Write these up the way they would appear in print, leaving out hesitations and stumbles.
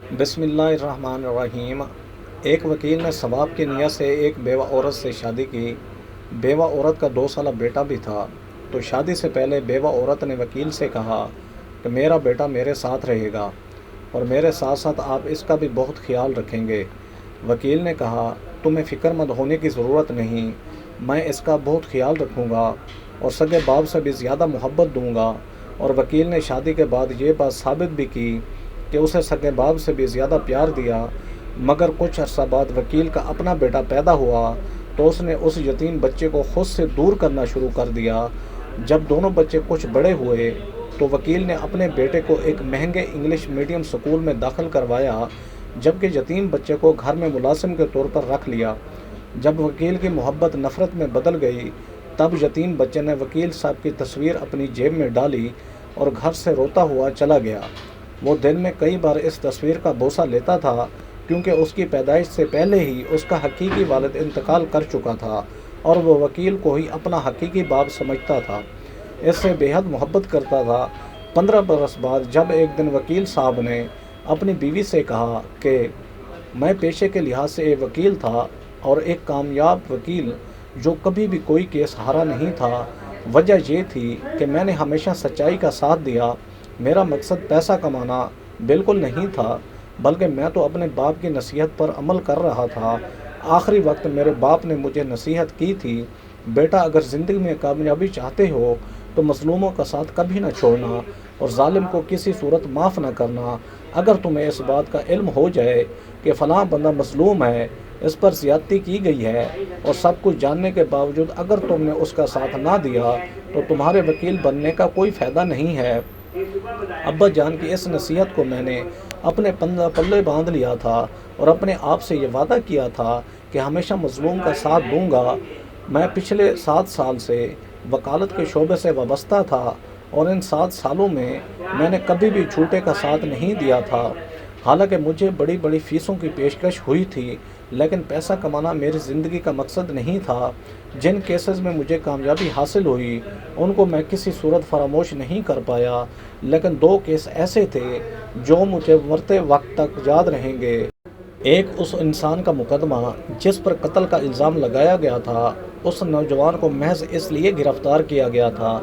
بسم اللہ الرحمن الرحیم۔ ایک وکیل نے ثواب کی نیت سے ایک بیوہ عورت سے شادی کی۔ بیوہ عورت کا 2 سالہ بیٹا بھی تھا، تو شادی سے پہلے بیوہ عورت نے وکیل سے کہا کہ میرا بیٹا میرے ساتھ رہے گا اور میرے ساتھ ساتھ آپ اس کا بھی بہت خیال رکھیں گے۔ وکیل نے کہا تمہیں فکر مند ہونے کی ضرورت نہیں، میں اس کا بہت خیال رکھوں گا اور سگے باپ سے بھی زیادہ محبت دوں گا۔ اور وکیل نے شادی کے بعد یہ بات ثابت بھی کی کہ اسے سگے باپ سے بھی زیادہ پیار دیا۔ مگر کچھ عرصہ بعد وکیل کا اپنا بیٹا پیدا ہوا تو اس نے اس یتیم بچے کو خود سے دور کرنا شروع کر دیا۔ جب دونوں بچے کچھ بڑے ہوئے تو وکیل نے اپنے بیٹے کو ایک مہنگے انگلش میڈیم سکول میں داخل کروایا، جبکہ یتیم بچے کو گھر میں ملازم کے طور پر رکھ لیا۔ جب وکیل کی محبت نفرت میں بدل گئی تب یتیم بچے نے وکیل صاحب کی تصویر اپنی جیب میں ڈالی اور گھر سے روتا ہوا چلا گیا۔ وہ دن میں کئی بار اس تصویر کا بوسہ لیتا تھا، کیونکہ اس کی پیدائش سے پہلے ہی اس کا حقیقی والد انتقال کر چکا تھا اور وہ وکیل کو ہی اپنا حقیقی باپ سمجھتا تھا، اس سے بے حد محبت کرتا تھا۔ 15 برس بعد جب ایک دن وکیل صاحب نے اپنی بیوی سے کہا کہ میں پیشے کے لحاظ سے ایک وکیل تھا اور ایک کامیاب وکیل جو کبھی بھی کوئی کیس ہارا نہیں تھا، وجہ یہ تھی کہ میں نے ہمیشہ سچائی کا ساتھ دیا۔ میرا مقصد پیسہ کمانا بالکل نہیں تھا، بلکہ میں تو اپنے باپ کی نصیحت پر عمل کر رہا تھا۔ آخری وقت میرے باپ نے مجھے نصیحت کی تھی، بیٹا اگر زندگی میں کامیابی چاہتے ہو تو مظلوموں کا ساتھ کبھی نہ چھوڑنا اور ظالم کو کسی صورت معاف نہ کرنا۔ اگر تمہیں اس بات کا علم ہو جائے کہ فلاں بندہ مظلوم ہے، اس پر زیادتی کی گئی ہے، اور سب کچھ جاننے کے باوجود اگر تم نے اس کا ساتھ نہ دیا تو تمہارے وکیل بننے کا کوئی فائدہ نہیں ہے۔ ابا جان کی اس نصیحت کو میں نے اپنے پلے باندھ لیا تھا اور اپنے آپ سے یہ وعدہ کیا تھا کہ ہمیشہ مظلوم کا ساتھ دوں گا۔ میں پچھلے 7 سال سے وکالت کے شعبے سے وابستہ تھا اور ان 7 سالوں میں میں نے کبھی بھی جھوٹے کا ساتھ نہیں دیا تھا۔ حالانکہ مجھے بڑی بڑی فیسوں کی پیشکش ہوئی تھی، لیکن پیسہ کمانا میری زندگی کا مقصد نہیں تھا۔ جن کیسز میں مجھے کامیابی حاصل ہوئی ان کو میں کسی صورت فراموش نہیں کر پایا، لیکن 2 کیس ایسے تھے جو مجھے مرتے وقت تک یاد رہیں گے۔ ایک اس انسان کا مقدمہ جس پر قتل کا الزام لگایا گیا تھا۔ اس نوجوان کو محض اس لیے گرفتار کیا گیا تھا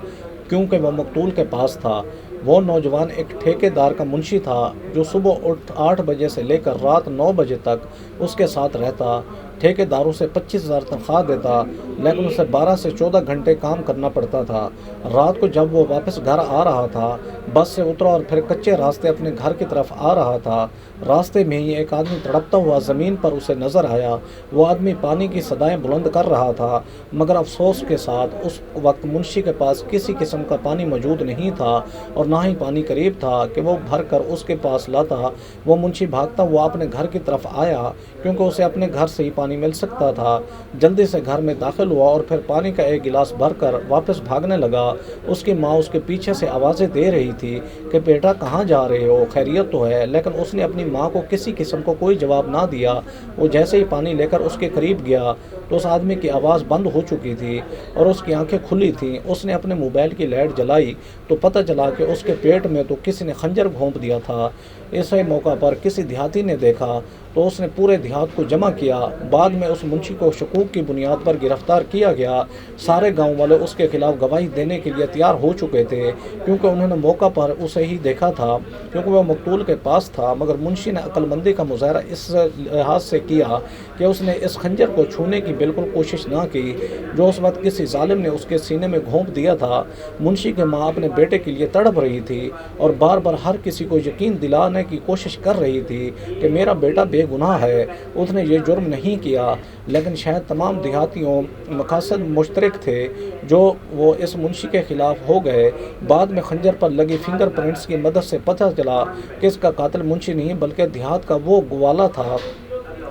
کیونکہ وہ مقتول کے پاس تھا۔ وہ نوجوان ایک ٹھیکے دار کا منشی تھا جو صبح 8 بجے سے لے کر رات 9 بجے تک اس کے ساتھ رہتا۔ ٹھیکے داروں سے 25,000 تنخواہ دیتا، لیکن اسے 12 سے 14 گھنٹے کام کرنا پڑتا تھا۔ رات کو جب وہ واپس گھر آ رہا تھا، بس سے اترا اور پھر کچے راستے اپنے گھر کی طرف آ رہا تھا۔ راستے میں ہی ایک آدمی تڑپتا ہوا زمین پر اسے نظر آیا۔ وہ آدمی پانی کی صدائیں بلند کر رہا تھا، مگر افسوس کے ساتھ اس وقت منشی کے پاس کسی قسم کا پانی موجود نہیں تھا اور نہ ہی پانی قریب تھا کہ وہ بھر کر اس کے پاس لاتا۔ وہ منشی بھاگتا ہوا اپنے گھر کی طرف آیا کیونکہ اسے اپنے گھر سے ہی پانی مل سکتا تھا۔ جلدی سے گھر میں داخل ہوا اور پھر پانی کا ایک گلاس بھر کر واپس بھاگنے لگا۔ اس کی ماں اس کے پیچھے سے آوازیں دے رہی تھی کہ بیٹا کہاں جا رہے ہو، خیریت تو ہے؟ لیکن اس نے اپنی ماں کو کسی قسم کو کوئی جواب نہ دیا۔ وہ جیسے ہی پانی لے کر اس کے قریب گیا تو اس آدمی کی آواز بند ہو چکی تھی اور اس کی آنکھیں کھلی تھیں۔ اس نے اپنے موبائل کی لائٹ جلائی تو پتہ چلا کہ اس کے پیٹ میں تو کسی نے خنجر گھونپ دیا تھا۔ اسی موقع پر کسی دیہاتی نے دیکھا تو اس نے پورے دیہات کو جمع کیا۔ بعد میں اس منشی کو شکوک کی بنیاد پر گرفتار کیا گیا۔ سارے گاؤں والے اس کے خلاف گواہی دینے کے لیے تیار ہو چکے تھے کیونکہ انہوں نے موقع پر اسے ہی دیکھا تھا، کیونکہ وہ مقتول کے پاس تھا۔ مگر منشی نے عقل مندی کا مظاہرہ اس لحاظ سے کیا کہ اس نے اس خنجر کو چھونے کی بالکل کوشش نہ کی جو اس وقت کسی ظالم نے اس کے سینے میں گھونپ دیا تھا۔ منشی کی ماں اپنے بیٹے کے لیے تڑپ رہی تھی اور بار بار ہر کسی کو یقین دلانے کی کوشش کر رہی تھی کہ میرا بیٹا بے گناہ ہے، اس نے یہ جرم نہیں کیا۔ لیکن شاید تمام دیہاتیوں مقاصد مشترک تھے جو وہ اس منشی کے خلاف ہو گئے۔ بعد میں خنجر پر لگی فنگر پرنٹس کی مدد سے پتہ چلا کہ اس کا قاتل منشی نہیں بلکہ دیہات کا وہ گوالا تھا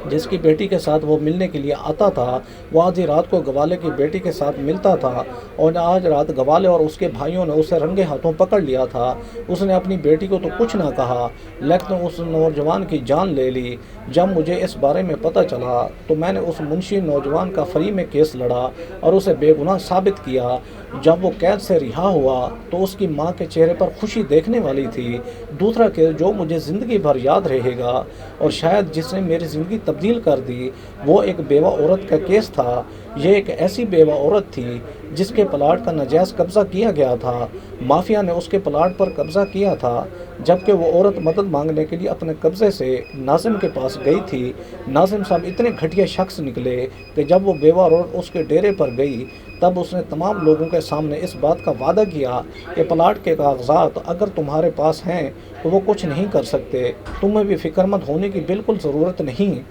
جس کی بیٹی کے ساتھ وہ ملنے کے لیے آتا تھا، وہ آدھی رات کو گوالے کی بیٹی کے ساتھ ملتا تھا، اور آج رات گوالے اور اس کے بھائیوں نے اسے رنگے ہاتھوں پکڑ لیا تھا۔ اس نے اپنی بیٹی کو تو کچھ نہ کہا، لیکن اس نوجوان کی جان لے لی۔ جب مجھے اس بارے میں پتہ چلا تو میں نے اس منشی نوجوان کا فری میں کیس لڑا اور اسے بے گناہ ثابت کیا۔ جب وہ قید سے رہا ہوا تو اس کی ماں کے چہرے پر خوشی دیکھنے والی تھی۔ دوسرا کیس جو مجھے زندگی بھر یاد رہے گا اور شاید جس نے میری زندگی تبدیل کر دی، وہ ایک بیوہ عورت کا کیس تھا۔ یہ ایک ایسی بیوہ عورت تھی جس کے پلاٹ کا ناجائز قبضہ کیا گیا تھا۔ مافیا نے اس کے پلاٹ پر قبضہ کیا تھا، جبکہ وہ عورت مدد مانگنے کے لیے اپنے قبضے سے ناظم کے پاس گئی تھی۔ ناظم صاحب اتنے گھٹیا شخص نکلے کہ جب وہ بیوہ عورت اس کے ڈیرے پر گئی تب اس نے تمام لوگوں کے سامنے اس بات کا وعدہ کیا کہ پلاٹ کے کاغذات اگر تمہارے پاس ہیں تو وہ کچھ نہیں کر سکتے، تمہیں بھی فکر مند ہونے کی بالکل ضرورت نہیں،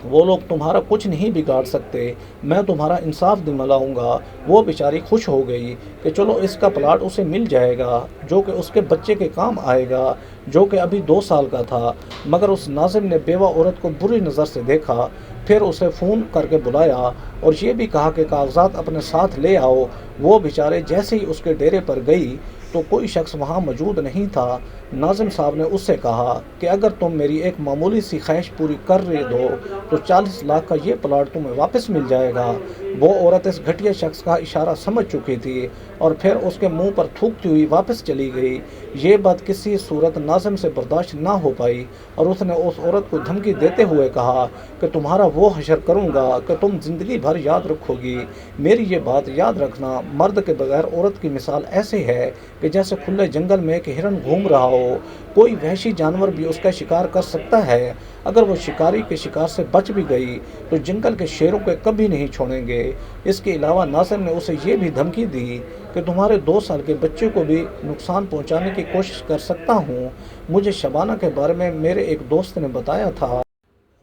وہ لوگ تمہارا کچھ نہیں بگاڑ سکتے، میں تمہارا انصاف دلاؤں گا۔ وہ بیچاری خوش ہو گئی کہ چلو اس کا پلاٹ اسے مل جائے گا جو کہ اس کے بچے کے کام آئے گا، جو کہ ابھی 2 سال کا تھا۔ مگر اس ناظم نے بیوہ عورت کو بری نظر سے دیکھا، پھر اسے فون کر کے بلایا اور یہ بھی کہا کہ کاغذات اپنے ساتھ لے آؤ۔ وہ بیچارے جیسے ہی اس کے ڈیرے پر گئی تو کوئی شخص وہاں موجود نہیں تھا۔ ناظم صاحب نے اس سے کہا کہ اگر تم میری ایک معمولی سی خواہش پوری کر دو تو 40 لاکھ کا یہ پلاٹ تمہیں واپس مل جائے گا۔ وہ عورت اس گھٹیا شخص کا اشارہ سمجھ چکی تھی اور پھر اس کے منہ پر تھوکتی ہوئی واپس چلی گئی۔ یہ بات کسی صورت ناظم سے برداشت نہ ہو پائی اور اس نے اس عورت کو دھمکی دیتے ہوئے کہا کہ تمہارا وہ حشر کروں گا کہ تم زندگی بھر یاد رکھو گی۔ میری یہ بات یاد رکھنا، مرد کے بغیر عورت کی مثال ایسے ہے کہ جیسے کھلے جنگل میں ایک ہرن گھوم رہا ہو، کوئی وحشی جانور بھی اس کا شکار کر سکتا ہے، اگر وہ شکاری کے شکار سے بچ بھی گئی تو جنگل کے شیروں کو کبھی نہیں چھوڑیں گے۔ اس کے علاوہ ناظم نے اسے یہ بھی دھمکی دی کہ تمہارے 2 سال کے بچے کو بھی نقصان پہنچانے کی کوشش کر سکتا ہوں۔ مجھے شبانہ کے بارے میں میرے ایک دوست نے بتایا تھا،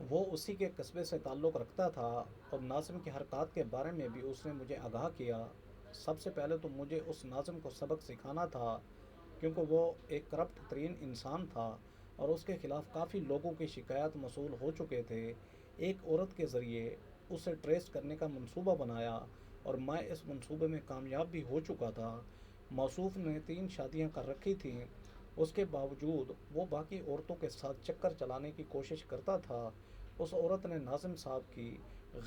وہ اسی کے قصبے سے تعلق رکھتا تھا اور ناظم کی حرکات کے بارے میں بھی اس نے مجھے آگاہ کیا۔ سب سے پہلے تو مجھے اس ناظم کو سبق سکھانا تھا، کیونکہ وہ ایک کرپٹ ترین انسان تھا اور اس کے خلاف کافی لوگوں کی شکایات موصول ہو چکے تھے۔ ایک عورت کے ذریعے اسے ٹریس کرنے کا منصوبہ بنایا اور میں اس منصوبے میں کامیاب بھی ہو چکا تھا۔ موصوف نے 3 شادیاں کر رکھی تھیں، اس کے باوجود وہ باقی عورتوں کے ساتھ چکر چلانے کی کوشش کرتا تھا۔ اس عورت نے ناظم صاحب کی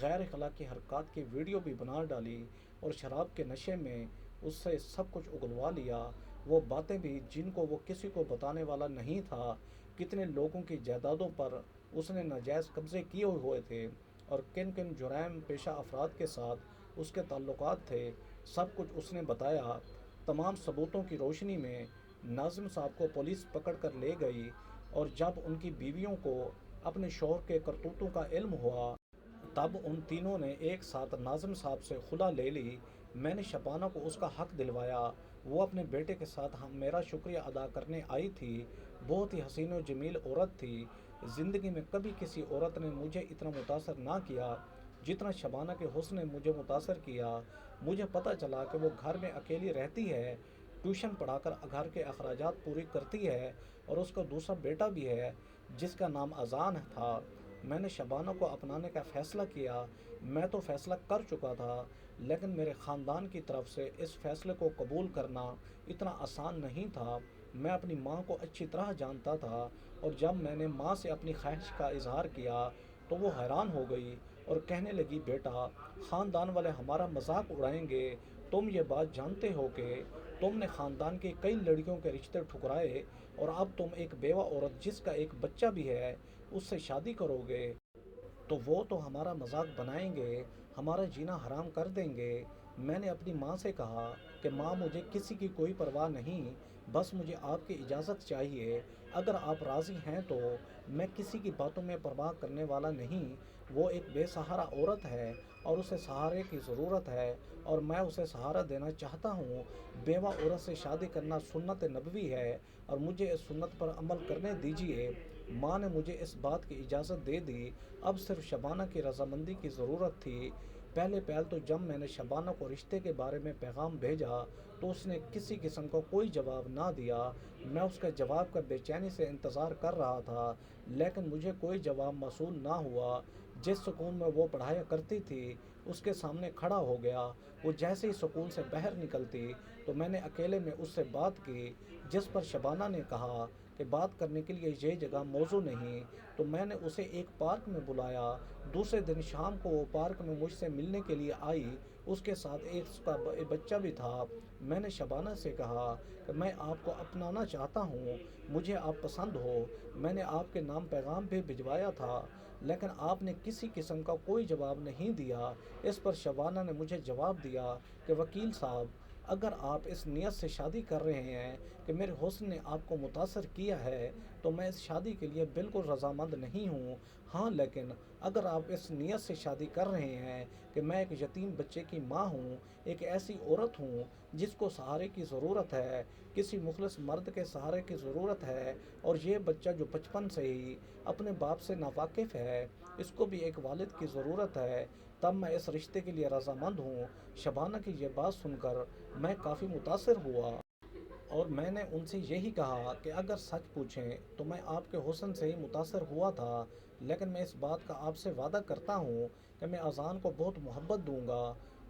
غیر اخلاقی حرکات کی ویڈیو بھی بنا ڈالی اور شراب کے نشے میں اس سے سب کچھ اگلوا لیا، وہ باتیں بھی جن کو وہ کسی کو بتانے والا نہیں تھا۔ کتنے لوگوں کی جائیدادوں پر اس نے ناجائز قبضے کیے ہوئے تھے اور کن کن جرائم پیشہ افراد کے ساتھ اس کے تعلقات تھے، سب کچھ اس نے بتایا۔ تمام ثبوتوں کی روشنی میں ناظم صاحب کو پولیس پکڑ کر لے گئی اور جب ان کی بیویوں کو اپنے شوہر کے کرتوتوں کا علم ہوا تب ان تینوں نے ایک ساتھ ناظم صاحب سے خلا لے لی۔ میں نے شبانہ کو اس کا حق دلوایا، وہ اپنے بیٹے کے ساتھ میرا شکریہ ادا کرنے آئی تھی۔ بہت ہی حسین و جمیل عورت تھی، زندگی میں کبھی کسی عورت نے مجھے اتنا متاثر نہ کیا جتنا شبانہ کے حسن نے مجھے متاثر کیا۔ مجھے پتہ چلا کہ وہ گھر میں اکیلی رہتی ہے، ٹیوشن پڑھا کر گھر کے اخراجات پوری کرتی ہے اور اس کا دوسرا بیٹا بھی ہے جس کا نام اذان تھا۔ میں نے شبانہ کو اپنانے کا فیصلہ کیا۔ میں تو فیصلہ کر چکا تھا، لیکن میرے خاندان کی طرف سے اس فیصلے کو قبول کرنا اتنا آسان نہیں تھا۔ میں اپنی ماں کو اچھی طرح جانتا تھا اور جب میں نے ماں سے اپنی خواہش کا اظہار کیا تو وہ حیران ہو گئی اور کہنے لگی، بیٹا، خاندان والے ہمارا مذاق اڑائیں گے، تم یہ بات جانتے ہو کہ تم نے خاندان کی کئی لڑکیوں کے رشتے ٹھکرائے اور اب تم ایک بیوہ عورت جس کا ایک بچہ بھی ہے اس سے شادی کرو گے تو وہ تو ہمارا مذاق بنائیں گے، ہمارا جینا حرام کر دیں گے۔ میں نے اپنی ماں سے کہا کہ ماں، مجھے کسی کی کوئی پرواہ نہیں، بس مجھے آپ کی اجازت چاہیے، اگر آپ راضی ہیں تو میں کسی کی باتوں میں پرواہ کرنے والا نہیں۔ وہ ایک بے سہارا عورت ہے اور اسے سہارے کی ضرورت ہے اور میں اسے سہارا دینا چاہتا ہوں۔ بیوہ عورت سے شادی کرنا سنت نبوی ہے اور مجھے اس سنت پر عمل کرنے دیجیے۔ ماں نے مجھے اس بات کی اجازت دے دی، اب صرف شبانہ کی رضامندی کی ضرورت تھی۔ پہلے تو جب میں نے شبانہ کو رشتے کے بارے میں پیغام بھیجا تو اس نے کسی قسم کا کوئی جواب نہ دیا۔ میں اس کے جواب کا بے چینی سے انتظار کر رہا تھا، لیکن مجھے کوئی جواب موصول نہ ہوا۔ جس سکول میں وہ پڑھایا کرتی تھی اس کے سامنے کھڑا ہو گیا۔ وہ جیسے ہی سکول سے باہر نکلتی تو میں نے اکیلے میں اس سے بات کی، جس پر شبانہ نے کہا کہ بات کرنے کے لیے یہ جگہ موزوں نہیں، تو میں نے اسے ایک پارک میں بلایا۔ دوسرے دن شام کو وہ پارک میں مجھ سے ملنے کے لیے آئی، اس کے ساتھ ایک اس کا بچہ بھی تھا۔ میں نے شبانہ سے کہا کہ میں آپ کو اپنانا چاہتا ہوں، مجھے آپ پسند ہو، میں نے آپ کے نام پیغام بھی بھجوایا تھا، لیکن آپ نے کسی قسم کا کوئی جواب نہیں دیا۔ اس پر شبانہ نے مجھے جواب دیا کہ وکیل صاحب، اگر آپ اس نیت سے شادی کر رہے ہیں کہ میرے حسن نے آپ کو متاثر کیا ہے تو میں اس شادی کے لیے بالکل رضامند نہیں ہوں۔ ہاں، لیکن اگر آپ اس نیت سے شادی کر رہے ہیں کہ میں ایک یتیم بچے کی ماں ہوں، ایک ایسی عورت ہوں جس کو سہارے کی ضرورت ہے، کسی مخلص مرد کے سہارے کی ضرورت ہے، اور یہ بچہ جو بچپن سے ہی اپنے باپ سے ناواقف ہے، اس کو بھی ایک والد کی ضرورت ہے، تب میں اس رشتے کے لیے رضامند ہوں۔ شبانہ کی یہ بات سن کر میں کافی متاثر ہوا، اور میں نے ان سے یہی کہا کہ اگر سچ پوچھیں تو میں آپ کے حسن سے ہی متاثر ہوا تھا، لیکن میں اس بات کا آپ سے وعدہ کرتا ہوں کہ میں اذان کو بہت محبت دوں گا،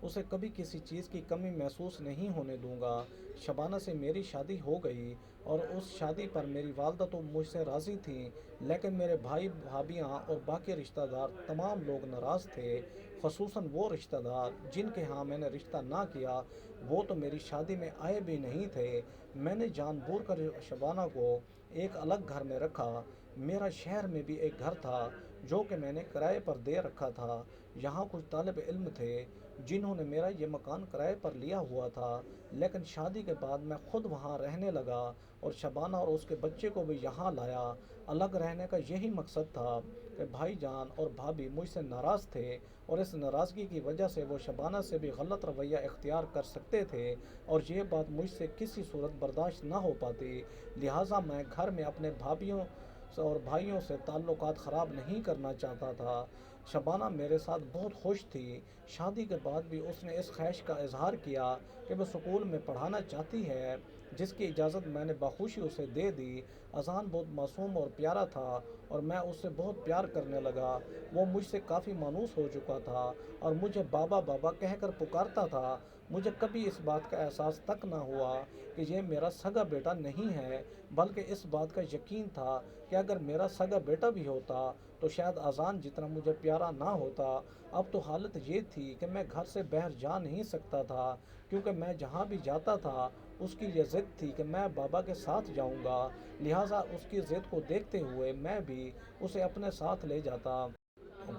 اسے کبھی کسی چیز کی کمی محسوس نہیں ہونے دوں گا۔ شبانہ سے میری شادی ہو گئی، اور اس شادی پر میری والدہ تو مجھ سے راضی تھیں، لیکن میرے بھائی بھابھیاں اور باقی رشتہ دار تمام لوگ ناراض تھے، خصوصاً وہ رشتہ دار جن کے ہاں میں نے رشتہ نہ کیا، وہ تو میری شادی میں آئے بھی نہیں تھے۔ میں نے جان بوجھ کر شبانہ کو ایک الگ گھر میں رکھا۔ میرا شہر میں بھی ایک گھر تھا جو کہ میں نے کرائے پر دے رکھا تھا۔ یہاں کچھ طالب علم تھے جنہوں نے میرا یہ مکان کرائے پر لیا ہوا تھا، لیکن شادی کے بعد میں خود وہاں رہنے لگا اور شبانہ اور اس کے بچے کو بھی یہاں لایا۔ الگ رہنے کا یہی مقصد تھا کہ بھائی جان اور بھابھی مجھ سے ناراض تھے، اور اس ناراضگی کی وجہ سے وہ شبانہ سے بھی غلط رویہ اختیار کر سکتے تھے، اور یہ بات مجھ سے کسی صورت برداشت نہ ہو پاتی، لہٰذا میں گھر میں اپنے بھابھیوں اور بھائیوں سے تعلقات خراب نہیں کرنا چاہتا تھا۔ شبانہ میرے ساتھ بہت خوش تھی۔ شادی کے بعد بھی اس نے اس خواہش کا اظہار کیا کہ وہ سکول میں پڑھانا چاہتی ہے، جس کی اجازت میں نے بخوشی اسے دے دی۔ اذان بہت معصوم اور پیارا تھا، اور میں اس سے بہت پیار کرنے لگا۔ وہ مجھ سے کافی مانوس ہو چکا تھا اور مجھے بابا بابا کہہ کر پکارتا تھا۔ مجھے کبھی اس بات کا احساس تک نہ ہوا کہ یہ میرا سگا بیٹا نہیں ہے، بلکہ اس بات کا یقین تھا کہ اگر میرا سگا بیٹا بھی ہوتا تو شاید اذان جتنا مجھے پیارا نہ ہوتا۔ اب تو حالت یہ تھی کہ میں گھر سے باہر جا نہیں سکتا تھا، کیونکہ میں جہاں بھی جاتا تھا اس کی یہ ضد تھی کہ میں بابا کے ساتھ جاؤں گا، لہٰذا اس کی ضد کو دیکھتے ہوئے میں بھی اسے اپنے ساتھ لے جاتا۔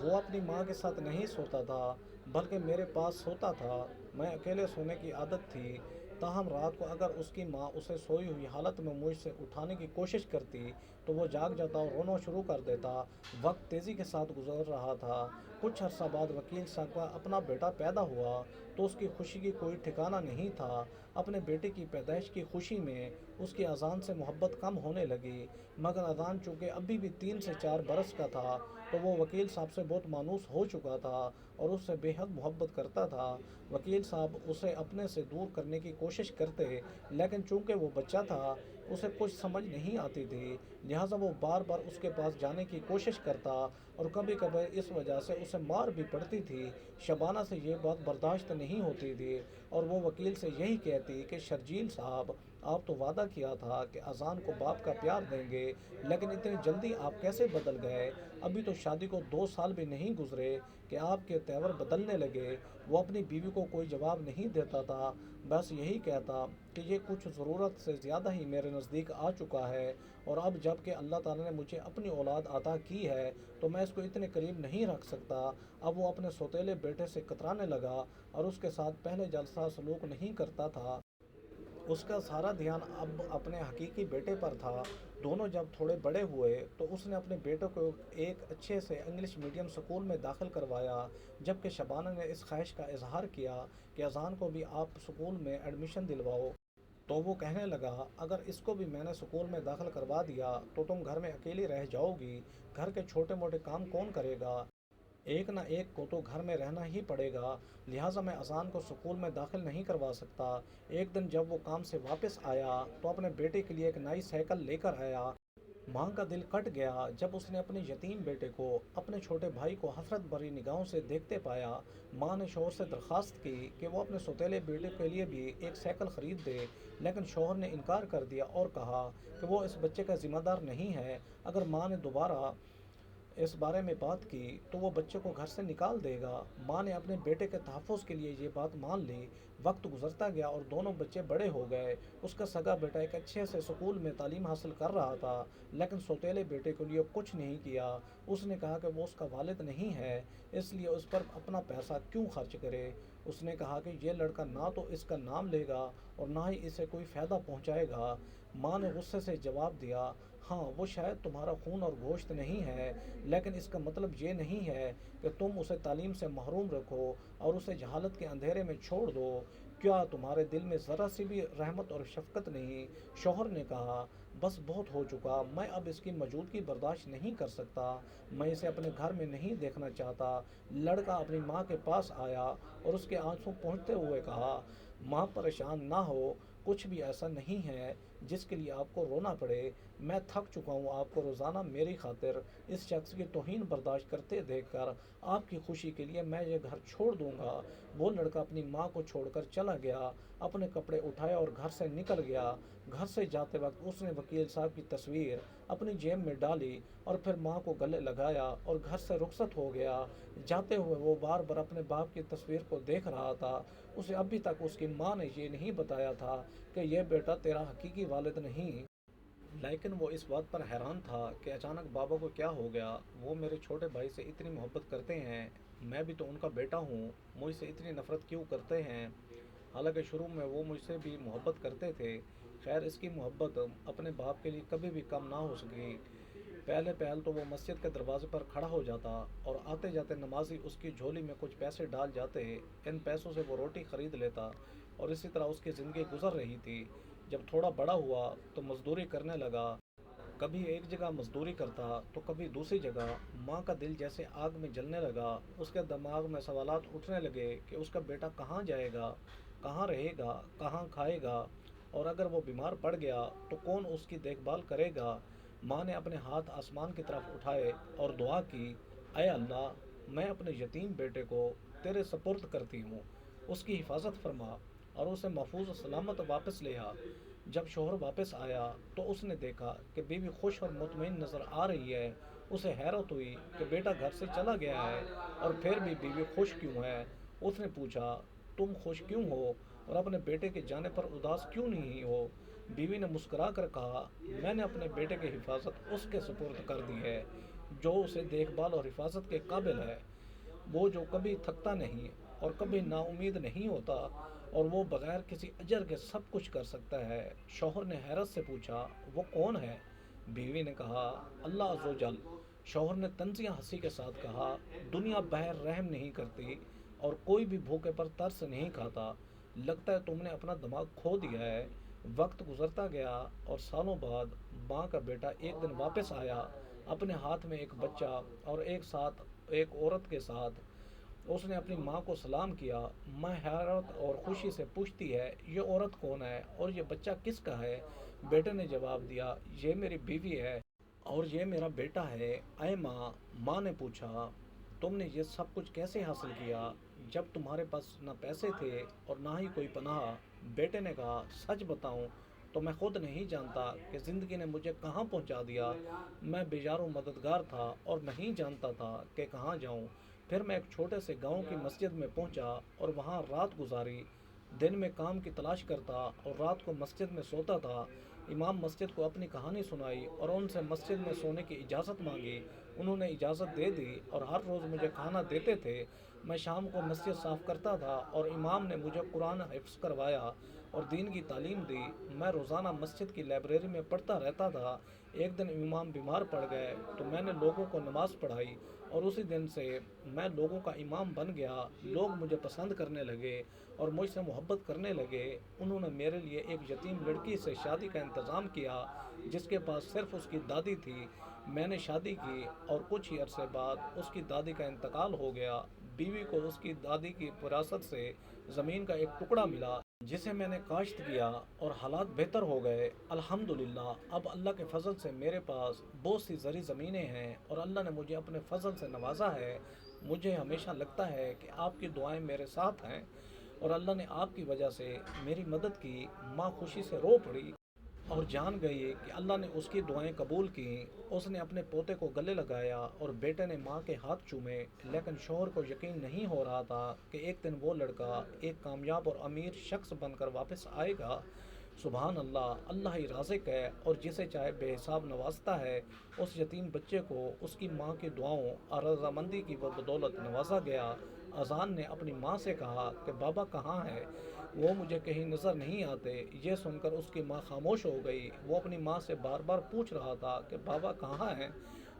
وہ اپنی ماں کے ساتھ نہیں سوتا تھا بلکہ میرے پاس سوتا تھا۔ میں اکیلے سونے کی عادت تھی، تاہم رات کو اگر اس کی ماں اسے سوئی ہوئی حالت میں مجھ سے اٹھانے کی کوشش کرتی تو وہ جاگ جاتا اور رونا شروع کر دیتا۔ وقت تیزی کے ساتھ گزر رہا تھا۔ کچھ عرصہ بعد وکیل صاحب کا اپنا بیٹا پیدا ہوا تو اس کی خوشی کی کوئی ٹھکانہ نہیں تھا۔ اپنے بیٹے کی پیدائش کی خوشی میں اس کی اذان سے محبت کم ہونے لگی، مگر اذان چونکہ ابھی بھی 3 سے 4 برس کا تھا تو وہ وکیل صاحب سے بہت مانوس ہو چکا تھا اور اس سے بے حد محبت کرتا تھا۔ وکیل صاحب اسے اپنے سے دور کرنے کی کوشش کرتے، لیکن چونکہ وہ بچہ تھا اسے کچھ سمجھ نہیں آتی تھی، لہٰذا وہ بار بار اس کے پاس جانے کی کوشش کرتا، اور کبھی کبھی اس وجہ سے اسے مار بھی پڑتی تھی۔ شبانہ سے یہ بات برداشت نہیں ہوتی تھی اور وہ وکیل سے یہی کہتی کہ شرجیل صاحب، آپ تو وعدہ کیا تھا کہ اذان کو باپ کا پیار دیں گے، لیکن اتنی جلدی آپ کیسے بدل گئے؟ ابھی تو شادی کو 2 سال بھی نہیں گزرے کہ آپ کے تیور بدلنے لگے۔ وہ اپنی بیوی کو کوئی جواب نہیں دیتا تھا، بس یہی کہتا کہ یہ کچھ ضرورت سے زیادہ ہی میرے نزدیک آ چکا ہے، اور اب جب کہ اللہ تعالیٰ نے مجھے اپنی اولاد عطا کی ہے تو میں اس کو اتنے قریب نہیں رکھ سکتا۔ اب وہ اپنے سوتیلے بیٹے سے کترانے لگا اور اس کے ساتھ پہلے جیسا سلوک نہیں کرتا تھا۔ اس کا سارا دھیان اب اپنے حقیقی بیٹے پر تھا۔ دونوں جب تھوڑے بڑے ہوئے تو اس نے اپنے بیٹے کو ایک اچھے سے انگلش میڈیم سکول میں داخل کروایا، جبکہ شبانہ نے اس خواہش کا اظہار کیا کہ اذان کو بھی آپ سکول میں ایڈمیشن دلواؤ۔ تو وہ کہنے لگا، اگر اس کو بھی میں نے سکول میں داخل کروا دیا تو تم گھر میں اکیلی رہ جاؤ گی، گھر کے چھوٹے موٹے کام کون کرے گا؟ ایک نہ ایک کو تو گھر میں رہنا ہی پڑے گا، لہٰذا میں اذان کو سکول میں داخل نہیں کروا سکتا۔ ایک دن جب وہ کام سے واپس آیا تو اپنے بیٹے کے لیے ایک نئی سائیکل لے کر آیا۔ ماں کا دل کٹ گیا جب اس نے اپنے یتیم بیٹے کو اپنے چھوٹے بھائی کو حسرت بھری نگاہوں سے دیکھتے پایا۔ ماں نے شوہر سے درخواست کی کہ وہ اپنے سوتیلے بیٹے کے لیے بھی ایک سائیکل خرید دے، لیکن شوہر نے انکار کر دیا اور کہا کہ وہ اس بچے کا ذمہ دار نہیں ہے۔ اگر ماں نے دوبارہ اس بارے میں بات کی تو وہ بچے کو گھر سے نکال دے گا۔ ماں نے اپنے بیٹے کے تحفظ کے لیے یہ بات مان لی۔ وقت گزرتا گیا اور دونوں بچے بڑے ہو گئے۔ اس کا سگا بیٹا ایک اچھے سے سکول میں تعلیم حاصل کر رہا تھا، لیکن سوتیلے بیٹے کے لیے کچھ نہیں کیا۔ اس نے کہا کہ وہ اس کا والد نہیں ہے، اس لیے اس پر اپنا پیسہ کیوں خرچ کرے۔ اس نے کہا کہ یہ لڑکا نہ تو اس کا نام لے گا اور نہ ہی اسے کوئی فائدہ پہنچائے گا۔ ماں نے غصے سے جواب دیا، ہاں وہ شاید تمہارا خون اور گوشت نہیں ہے، لیکن اس کا مطلب یہ نہیں ہے کہ تم اسے تعلیم سے محروم رکھو اور اسے جہالت کے اندھیرے میں چھوڑ دو۔ کیا تمہارے دل میں ذرا سی بھی رحمت اور شفقت نہیں؟ شوہر نے کہا، بس بہت ہو چکا، میں اب اس کی موجودگی برداشت نہیں کر سکتا، میں اسے اپنے گھر میں نہیں دیکھنا چاہتا۔ لڑکا اپنی ماں کے پاس آیا اور اس کے آنسو پہنچتے ہوئے کہا، ماں پریشان نہ ہو، کچھ بھی ایسا نہیں ہے جس کے لیے آپ کو رونا پڑے۔ میں تھک چکا ہوں آپ کو روزانہ میری خاطر اس شخص کی توہین برداشت کرتے دیکھ کر۔ آپ کی خوشی کے لیے میں یہ گھر چھوڑ دوں گا۔ وہ لڑکا اپنی ماں کو چھوڑ کر چلا گیا، اپنے کپڑے اٹھائے اور گھر سے نکل گیا۔ گھر سے جاتے وقت اس نے وکیل صاحب کی تصویر اپنی جیب میں ڈالی اور پھر ماں کو گلے لگایا اور گھر سے رخصت ہو گیا۔ جاتے ہوئے وہ بار بار اپنے باپ کی تصویر کو دیکھ رہا تھا۔ اسے ابھی تک اس کی ماں نے یہ نہیں بتایا تھا کہ یہ بیٹا تیرا حقیقی والد نہیں۔ لیکن وہ اس بات پر حیران تھا کہ اچانک بابا کو کیا ہو گیا۔ وہ میرے چھوٹے بھائی سے اتنی محبت کرتے ہیں، میں بھی تو ان کا بیٹا ہوں، مجھ سے اتنی نفرت کیوں کرتے ہیں؟ حالانکہ شروع میں وہ مجھ سے بھی محبت کرتے تھے۔ خیر اس کی محبت اپنے باپ کے لیے کبھی بھی کم نہ ہو سکی۔ پہلے پہل تو وہ مسجد کے دروازے پر کھڑا ہو جاتا اور آتے جاتے نمازی اس کی جھولی میں کچھ پیسے ڈال جاتے، ان پیسوں سے وہ روٹی خرید لیتا اور اسی طرح اس کی زندگی گزر رہی تھی۔ جب تھوڑا بڑا ہوا تو مزدوری کرنے لگا، کبھی ایک جگہ مزدوری کرتا تو کبھی دوسری جگہ۔ ماں کا دل جیسے آگ میں جلنے لگا، اس کے دماغ میں سوالات اٹھنے لگے کہ اس کا بیٹا کہاں جائے گا، کہاں رہے گا، کہاں کھائے گا، اور اگر وہ بیمار پڑ گیا تو کون اس کی دیکھ بھال کرے گا۔ ماں نے اپنے ہاتھ آسمان کی طرف اٹھائے اور دعا کی، اے اللہ، میں اپنے یتیم بیٹے کو تیرے سپرد کرتی ہوں، اس کی حفاظت فرما اور اسے محفوظ و سلامت واپس لے آ۔ جب شوہر واپس آیا تو اس نے دیکھا کہ بیوی خوش اور مطمئن نظر آ رہی ہے۔ اسے حیرت ہوئی کہ بیٹا گھر سے چلا گیا ہے اور پھر بھی بیوی خوش کیوں ہے۔ اس نے پوچھا، تم خوش کیوں ہو اور اپنے بیٹے کے جانے پر اداس کیوں نہیں ہو؟ بیوی نے مسکرا کر کہا، میں نے اپنے بیٹے کی حفاظت اس کے سپرد کر دی ہے جو اسے دیکھ بھال اور حفاظت کے قابل ہے، وہ جو کبھی تھکتا نہیں اور کبھی نا امید نہیں ہوتا، اور وہ بغیر کسی اجر کے سب کچھ کر سکتا ہے۔ شوہر نے حیرت سے پوچھا، وہ کون ہے؟ بیوی نے کہا، اللہ عز و جل۔ شوہر نے طنزیہ ہنسی کے ساتھ کہا، دنیا بہر رحم نہیں کرتی اور کوئی بھی بھوکے پر ترس نہیں کھاتا، لگتا ہے تم نے اپنا دماغ کھو دیا ہے۔ وقت گزرتا گیا اور سالوں بعد ماں کا بیٹا ایک دن واپس آیا، اپنے ہاتھ میں ایک بچہ اور ایک عورت کے ساتھ۔ اس نے اپنی ماں کو سلام کیا۔ ماں حیرت اور خوشی سے پوچھتی ہے، یہ عورت کون ہے اور یہ بچہ کس کا ہے؟ بیٹے نے جواب دیا، یہ میری بیوی ہے اور یہ میرا بیٹا ہے۔ اے ماں، ماں نے پوچھا، تم نے یہ سب کچھ کیسے حاصل کیا جب تمہارے پاس نہ پیسے تھے اور نہ ہی کوئی پناہ؟ بیٹے نے کہا، سچ بتاؤں تو میں خود نہیں جانتا کہ زندگی نے مجھے کہاں پہنچا دیا۔ میں بیزار و مددگار تھا اور نہیں جانتا تھا کہ کہاں جاؤں۔ پھر میں ایک چھوٹے سے گاؤں کی مسجد میں پہنچا اور وہاں رات گزاری۔ دن میں کام کی تلاش کرتا اور رات کو مسجد میں سوتا تھا۔ امام مسجد کو اپنی کہانی سنائی اور ان سے مسجد میں سونے کی اجازت مانگی۔ انہوں نے اجازت دے دی اور ہر روز مجھے کھانا دیتے تھے۔ میں شام کو مسجد صاف کرتا تھا اور امام نے مجھے قرآن حفظ کروایا اور دین کی تعلیم دی۔ میں روزانہ مسجد کی لائبریری میں پڑھتا رہتا تھا۔ ایک دن امام بیمار پڑ گئے تو میں نے لوگوں کو نماز پڑھائی اور اسی دن سے میں لوگوں کا امام بن گیا۔ لوگ مجھے پسند کرنے لگے اور مجھ سے محبت کرنے لگے۔ انہوں نے میرے لیے ایک یتیم لڑکی سے شادی کا انتظام کیا۔ جس کے پاس صرف اس کی دادی تھی۔ میں نے شادی کی اور کچھ ہی عرصے بعد اس کی دادی کا انتقال ہو گیا۔ بیوی کو اس کی دادی کی وراثت سے زمین کا ایک ٹکڑا ملا جسے میں نے کاشت کیا اور حالات بہتر ہو گئے الحمدللہ۔ اب اللہ کے فضل سے میرے پاس بہت سی زرعی زمینیں ہیں اور اللہ نے مجھے اپنے فضل سے نوازا ہے۔ مجھے ہمیشہ لگتا ہے کہ آپ کی دعائیں میرے ساتھ ہیں اور اللہ نے آپ کی وجہ سے میری مدد کی۔ ماں خوشی سے رو پڑی اور جان گئی کہ اللہ نے اس کی دعائیں قبول کیں۔ اس نے اپنے پوتے کو گلے لگایا اور بیٹے نے ماں کے ہاتھ چومے، لیکن شوہر کو یقین نہیں ہو رہا تھا کہ ایک دن وہ لڑکا ایک کامیاب اور امیر شخص بن کر واپس آئے گا۔ سبحان اللہ، اللہ ہی رازق ہے اور جسے چاہے بے حساب نوازتا ہے۔ اس یتیم بچے کو اس کی ماں کی دعاؤں اور رضامندی کی بدولت نوازا گیا۔ اذان نے اپنی ماں سے کہا کہ بابا کہاں ہے؟ وہ مجھے کہیں نظر نہیں آتے۔ یہ سن کر اس کی ماں خاموش ہو گئی۔ وہ اپنی ماں سے بار بار پوچھ رہا تھا کہ بابا کہاں ہیں؟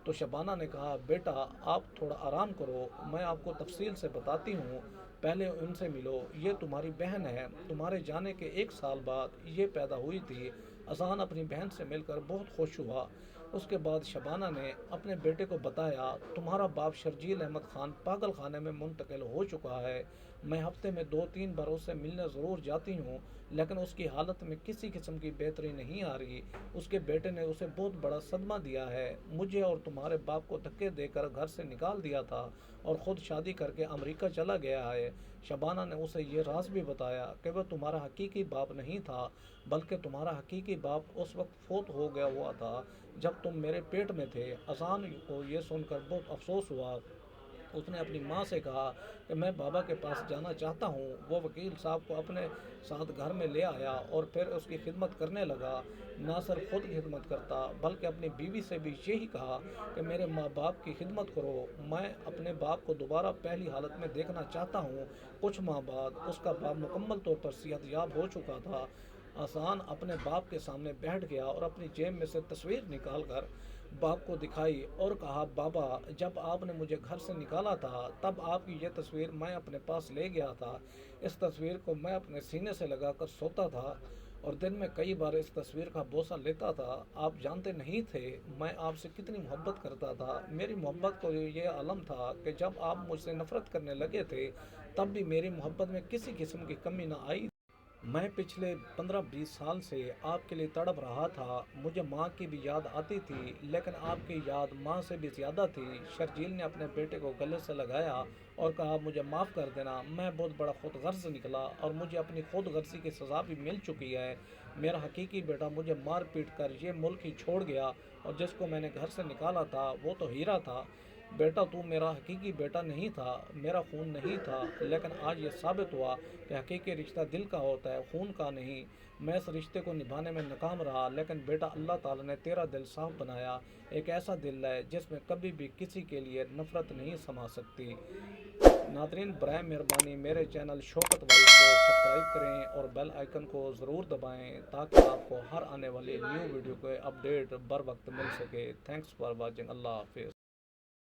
تو شبانہ نے کہا بیٹا آپ تھوڑا آرام کرو، میں آپ کو تفصیل سے بتاتی ہوں، پہلے ان سے ملو، یہ تمہاری بہن ہے، تمہارے جانے کے 1 سال بعد یہ پیدا ہوئی تھی۔ اذان اپنی بہن سے مل کر بہت خوش ہوا۔ اس کے بعد شبانہ نے اپنے بیٹے کو بتایا تمہارا باپ شرجیل احمد خان پاگل خانے میں منتقل ہو چکا ہے۔ میں ہفتے میں 2-3 بار اس سے ملنے ضرور جاتی ہوں، لیکن اس کی حالت میں کسی قسم کی بہتری نہیں آ رہی۔ اس کے بیٹے نے اسے بہت بڑا صدمہ دیا ہے، مجھے اور تمہارے باپ کو دھکے دے کر گھر سے نکال دیا تھا اور خود شادی کر کے امریکہ چلا گیا ہے۔ شبانہ نے اسے یہ راز بھی بتایا کہ وہ تمہارا حقیقی باپ نہیں تھا، بلکہ تمہارا حقیقی باپ اس وقت فوت ہو گیا ہوا تھا جب تم میرے پیٹ میں تھے۔ اذان کو یہ سن کر بہت افسوس ہوا۔ اس نے اپنی ماں سے کہا کہ میں بابا کے پاس جانا چاہتا ہوں۔ وہ وکیل صاحب کو اپنے ساتھ گھر میں لے آیا اور پھر اس کی خدمت کرنے لگا۔ نہ صرف خود خدمت کرتا بلکہ اپنی بیوی سے بھی یہی کہا کہ میرے ماں باپ کی خدمت کرو، میں اپنے باپ کو دوبارہ پہلی حالت میں دیکھنا چاہتا ہوں۔ کچھ ماہ بعد اس کا باپ مکمل طور پر صحت یاب ہو چکا تھا۔ اذان اپنے باپ کے سامنے بیٹھ گیا اور اپنی جیب میں سے تصویر نکال کر باپ کو دکھائی اور کہا بابا جب آپ نے مجھے گھر سے نکالا تھا تب آپ کی یہ تصویر میں اپنے پاس لے گیا تھا۔ اس تصویر کو میں اپنے سینے سے لگا کر سوتا تھا اور دن میں کئی بار اس تصویر کا بوسہ لیتا تھا۔ آپ جانتے نہیں تھے میں آپ سے کتنی محبت کرتا تھا۔ میری محبت کو یہ عالم تھا کہ جب آپ مجھ سے نفرت کرنے لگے تھے تب بھی میری محبت میں کسی قسم کی کمی نہ آئی۔ میں پچھلے 15-20 سال سے آپ کے لیے تڑپ رہا تھا۔ مجھے ماں کی بھی یاد آتی تھی، لیکن آپ کی یاد ماں سے بھی زیادہ تھی۔ شرجیل نے اپنے بیٹے کو گلے سے لگایا اور کہا مجھے معاف کر دینا، میں بہت بڑا خود غرض نکلا اور مجھے اپنی خود غرضی کی سزا بھی مل چکی ہے۔ میرا حقیقی بیٹا مجھے مار پیٹ کر یہ ملک ہی چھوڑ گیا اور جس کو میں نے گھر سے نکالا تھا وہ تو ہیرا تھا۔ بیٹا تو میرا حقیقی بیٹا نہیں تھا، میرا خون نہیں تھا، لیکن آج یہ ثابت ہوا کہ حقیقی رشتہ دل کا ہوتا ہے، خون کا نہیں۔ میں اس رشتے کو نبھانے میں ناکام رہا، لیکن بیٹا اللہ تعالیٰ نے تیرا دل صاف بنایا، ایک ایسا دل ہے جس میں کبھی بھی کسی کے لیے نفرت نہیں سما سکتی۔ ناظرین برائے مہربانی میرے چینل شوکت وائس کو سبسکرائب کریں اور بیل آئیکن کو ضرور دبائیں تاکہ آپ کو ہر آنے والی نیو ویڈیو کے اپڈیٹ بر وقت مل سکے۔ تھینکس فار واچنگ، اللہ حافظ۔